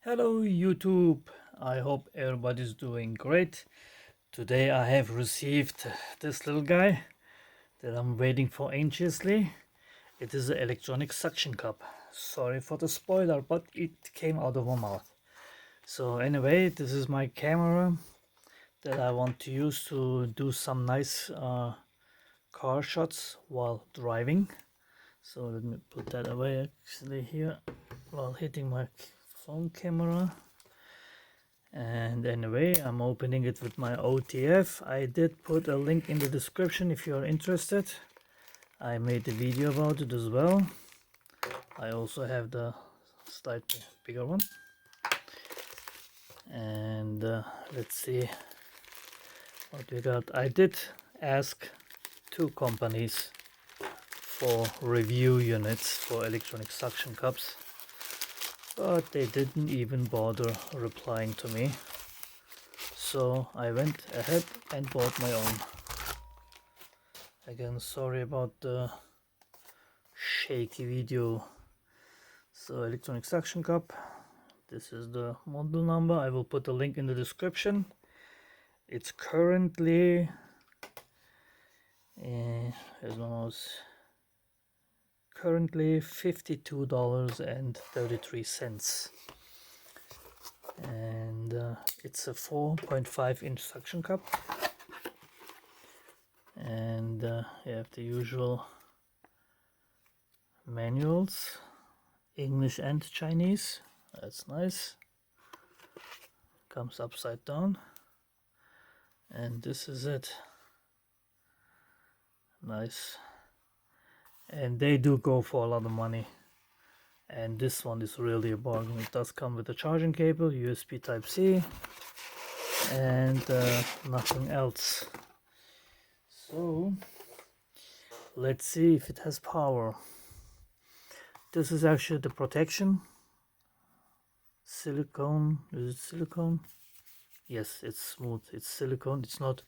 Hello YouTube, I hope everybody's doing great. Today I have received this little guy that I'm waiting for anxiously. It is an electronic suction cup. Sorry for the spoiler, but it came out of my mouth. So anyway, this is my camera that I want to use to do some nice car shots while driving. So let me put that away actually here while hitting my phone camera. And anyway, I'm opening it with my OTF. I did put a link in the description if you're interested. I made a video about it as well. I also have the slightly bigger one. And let's see what we got. I did ask 2 companies for review units for electronic suction cups, but they didn't even bother replying to me. So I went ahead and bought my own. Again, sorry about the shaky video. So electronic suction cup, this is the model number. I will put the link in the description. It's currently here's my mouse. Currently $52.33, and it's a 4.5 inch suction cup, and you have the usual manuals, English and Chinese. That's nice. Comes upside down, and this is it. Nice. And they do go for a lot of money, and this one is really a bargain. It does come with a charging cable, USB Type-C, and nothing else. So let's see if it has power. This is actually the protection. Silicone. Is it silicone? Yes, it's smooth. It's silicone. It's not,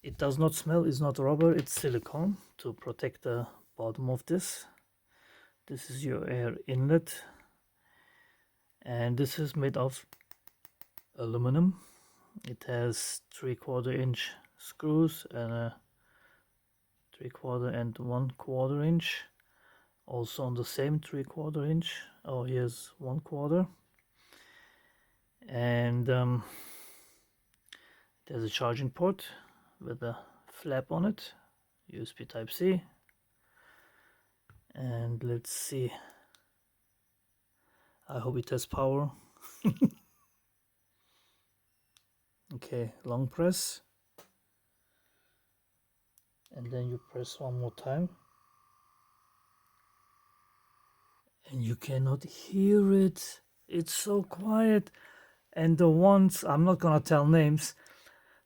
it does not smell. It's not rubber. It's silicone to protect the bottom of this. This is your air inlet, and this is made of aluminum. It has 3/4 inch screws and a 3/4 and 1/4 inch. Also on the same 3/4 inch. Oh, here's 1/4. And there's a charging port with a flap on it, USB Type-C. And let's see. I hope it has power. Okay, long press. And then you press one more time. And you cannot hear it. It's so quiet. And the ones, I'm not gonna tell names,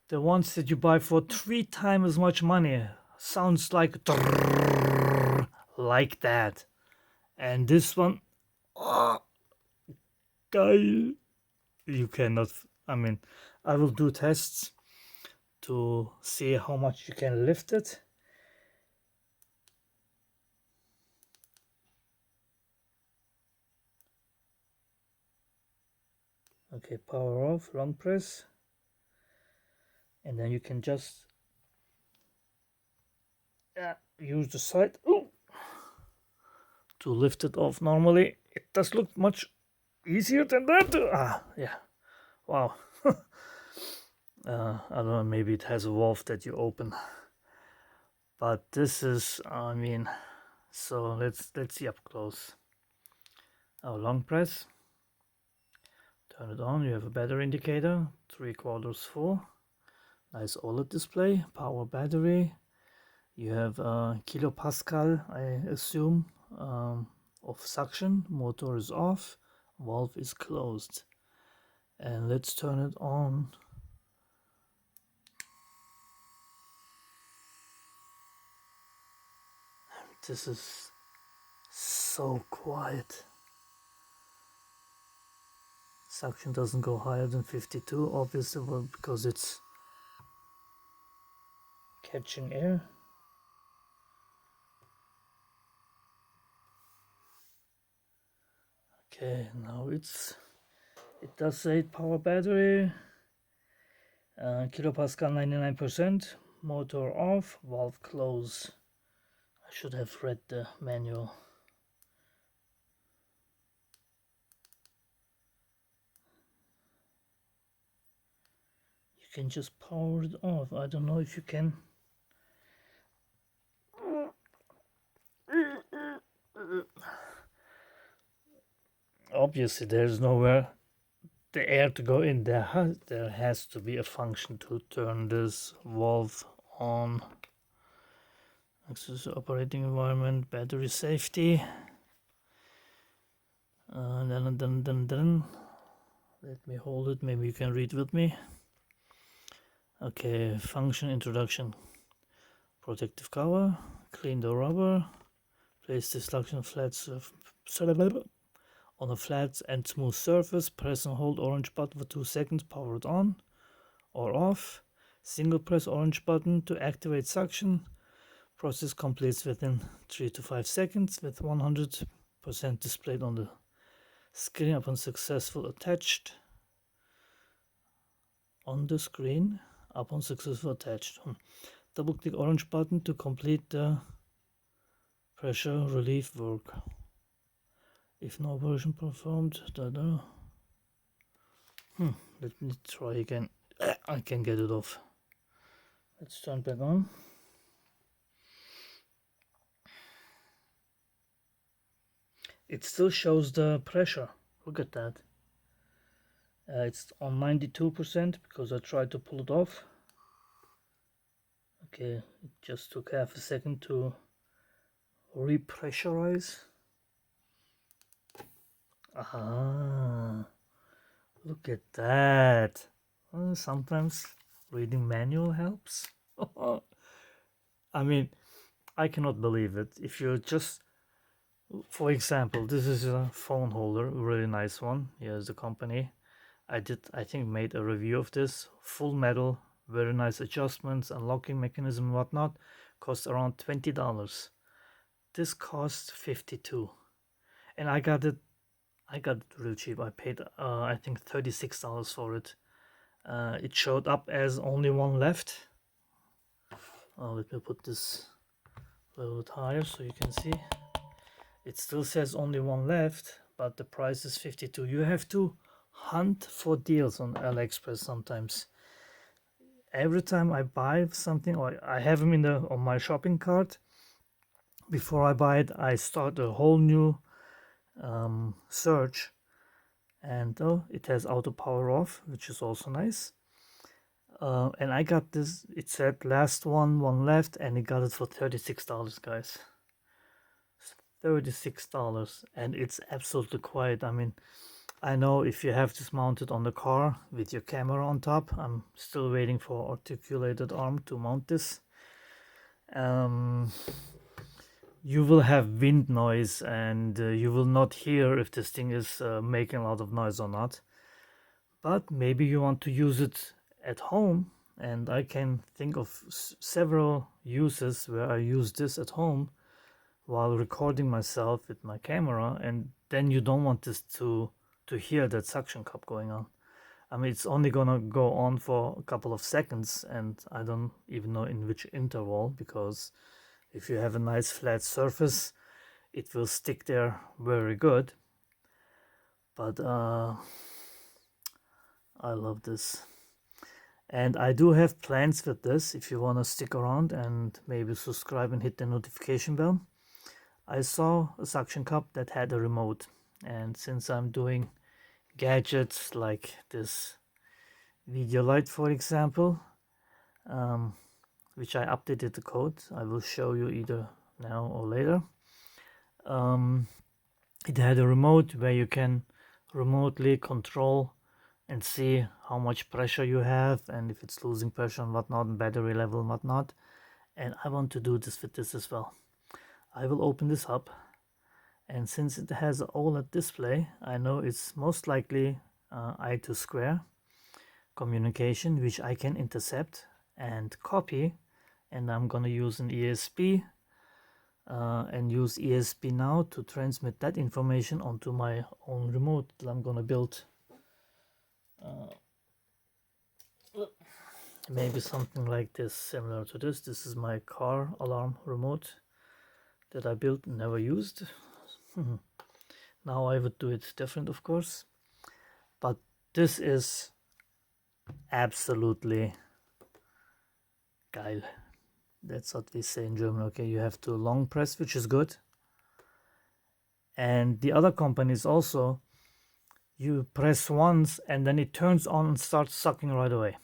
the ones that you buy for 3 times as much money sounds like that. And this one, oh, geil. You cannot, I mean, I will do tests to see how much you can lift it. Okay, power off, long press, and then you can just use the side to lift it off. Normally it does look much easier than that. Yeah, wow. I don't know, maybe it has a valve that you open, but this is, I mean, so let's see up close. Oh, long press, turn it on. You have a battery indicator, 3/4 full, nice OLED display, power battery. You have a kilopascal, I assume, of suction. Motor is off, valve is closed, and let's turn it on. This is so quiet. Suction doesn't go higher than 52, obviously, because it's catching air. Okay, now it does say power battery, kilopascal 99%, motor off, valve close. I should have read the manual. You can just power it off. I don't know if you can. Obviously there's nowhere the air to go in. There has to be a function to turn this valve on. Access operating environment, battery safety. Then. Let me hold it, maybe you can read with me. Okay, function introduction. Protective cover, clean the rubber, place the suction flat on a flat and smooth surface, press and hold orange button for 2 seconds, power it on or off. Single press orange button to activate suction. Process completes within 3 to 5 seconds with 100% displayed on the screen upon successful attached. On the screen upon successful attached. Double click orange button to complete the pressure relief work. If no operation performed, let me try again. I can get it off. Let's turn back on. It still shows the pressure. Look at that. It's on 92% because I tried to pull it off. Okay, it just took half a second to repressurize. Ah, look at that. Sometimes reading manual helps. I mean, I cannot believe it. If you're just, for example, this is a phone holder, a really nice one. Here's the company. I think made a review of this. Full metal, very nice adjustments, unlocking mechanism and whatnot. Cost around $20. This cost $52, and I got it real cheap. I paid I think $36 for it. It showed up as only one left. Let me put this a little bit higher so you can see. It still says only one left, but the price is $52. You have to hunt for deals on Aliexpress sometimes. Every time I buy something, or I have them on my shopping cart, before I buy it, I start a whole new search, and it has auto power off, which is also nice. And I got this. It said last one left, and I got it for $36, guys. $36, and it's absolutely quiet. I mean, I know if you have this mounted on the car with your camera on top. I'm still waiting for articulated arm to mount this. You will have wind noise, and you will not hear if this thing is making a lot of noise or not. But maybe you want to use it at home, and I can think of several uses where I use this at home while recording myself with my camera, and then you don't want this to hear that suction cup going on. I mean, it's only gonna go on for a couple of seconds, and I don't even know in which interval, because if you have a nice flat surface, it will stick there very good. But I love this, and I do have plans with this. If you want to stick around and maybe subscribe and hit the notification bell. I saw a suction cup that had a remote, and since I'm doing gadgets like this video light, for example, which I updated the code, I will show you either now or later. It had a remote where you can remotely control and see how much pressure you have, and if it's losing pressure and whatnot, battery level and whatnot. And I want to do this with this as well. I will open this up, and since it has an OLED display, I know it's most likely I2 communication, which I can intercept and copy, and I'm gonna use an ESP and use ESP now to transmit that information onto my own remote that I'm gonna build. Maybe something like this, similar to this. This is my car alarm remote that I built and never used. Now I would do it different, of course, but this is absolutely geil. That's what we say in German. Okay, you have to long press, which is good. And the other companies also, you press once and then it turns on and starts sucking right away.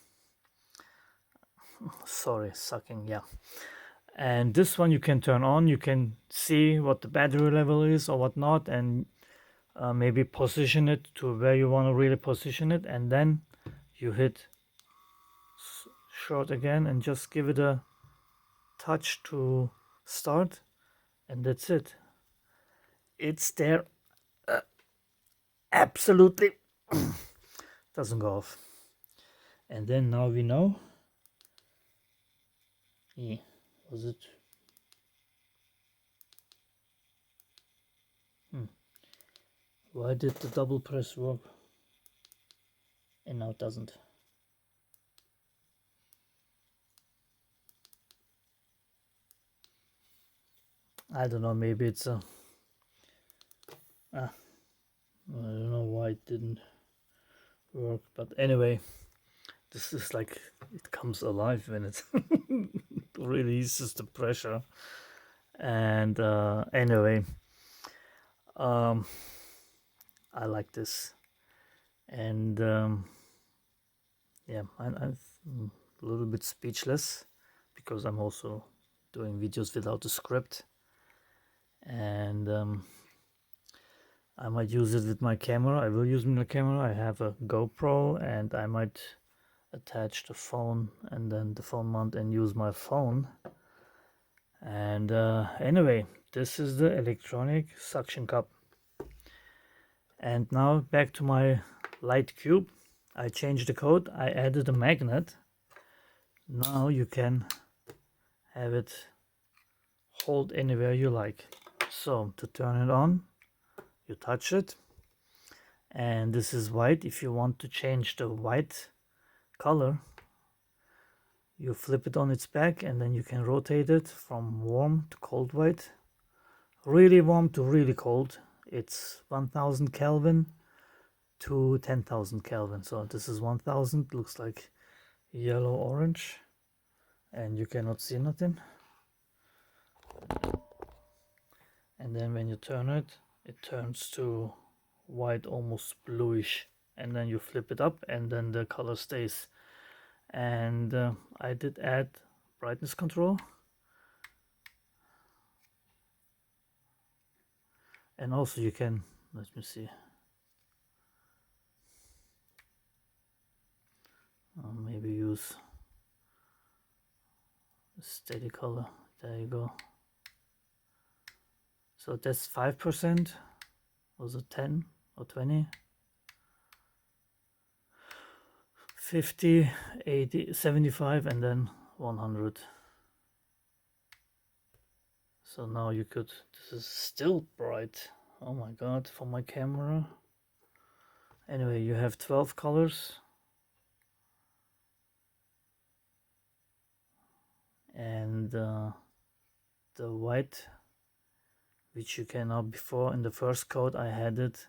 Sorry, sucking, yeah. And this one you can turn on, you can see what the battery level is or whatnot, and maybe position it to where you want to really position it, and then you hit short again and just give it a touch to start, and that's it. It's there. Absolutely doesn't go off. And then now we know. Yeah, was it? Why did the double press work? And now it doesn't. I don't know, maybe it's a... I don't know why it didn't work, but anyway, this is like, it comes alive when it releases the pressure. And anyway, I like this, and yeah, I'm a little bit speechless because I'm also doing videos without a script, and I might use it with my camera. I will use my camera. I have a GoPro, and I might attach the phone and then the phone mount and use my phone. And anyway, this is the electronic suction cup. And now back to my light cube. I changed the code. I added a magnet. Now you can have it hold anywhere you like. So to turn it on, you touch it, and this is white. If you want to change the white color, you flip it on its back, and then you can rotate it from warm to cold white, really warm to really cold. It's 1000 Kelvin to 10,000 Kelvin. So this is 1000, looks like yellow orange, and you cannot see nothing. And then when you turn it, it turns to white, almost bluish, and then you flip it up and then the color stays. And I did add brightness control, and also you can, let me see, maybe use a steady color. There you go. So that's 5%. Was it 10 or 20? 50, 80, 75, and then 100. So now you could, this is still bright. Oh my god, for my camera. Anyway, you have 12 colors. And the white, which you can now, before in the first code I had it.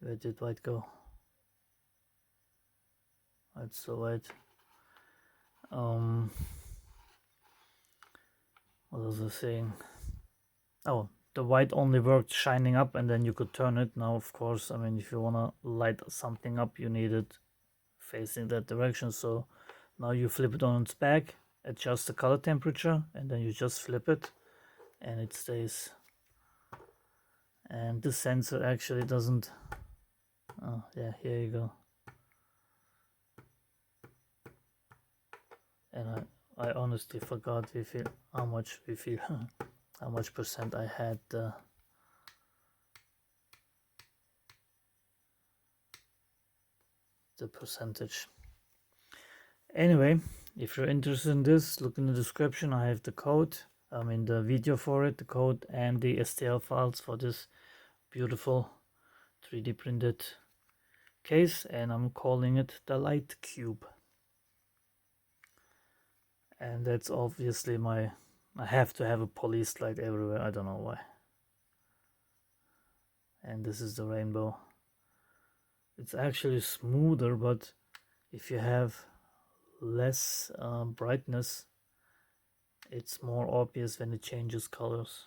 Where did white go? That's so white. What was I saying? Oh, the white only worked shining up, and then you could turn it. Now, of course, I mean, if you wanna light something up, you need it facing that direction. So now you flip it on its back, adjust the color temperature, and then you just flip it, and it stays. And the sensor actually doesn't. Oh yeah, here you go. And I honestly forgot how much how much percent I had. the percentage. Anyway, if you're interested in this, look in the description. I have the code, the video for it, the code and the STL files for this beautiful 3D printed case, and I'm calling it the Light Cube. And that's obviously I have to have a police light everywhere, I don't know why. And this is the rainbow. It's actually smoother, but if you have less brightness, it's more obvious when it changes colors.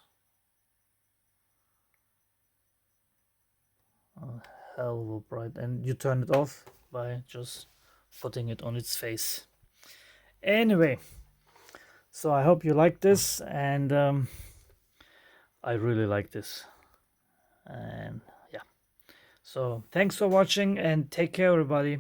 Hell of a bright, and you turn it off by just putting it on its face. Anyway, so I hope you like this, and I really like this. And yeah, so thanks for watching and take care, everybody.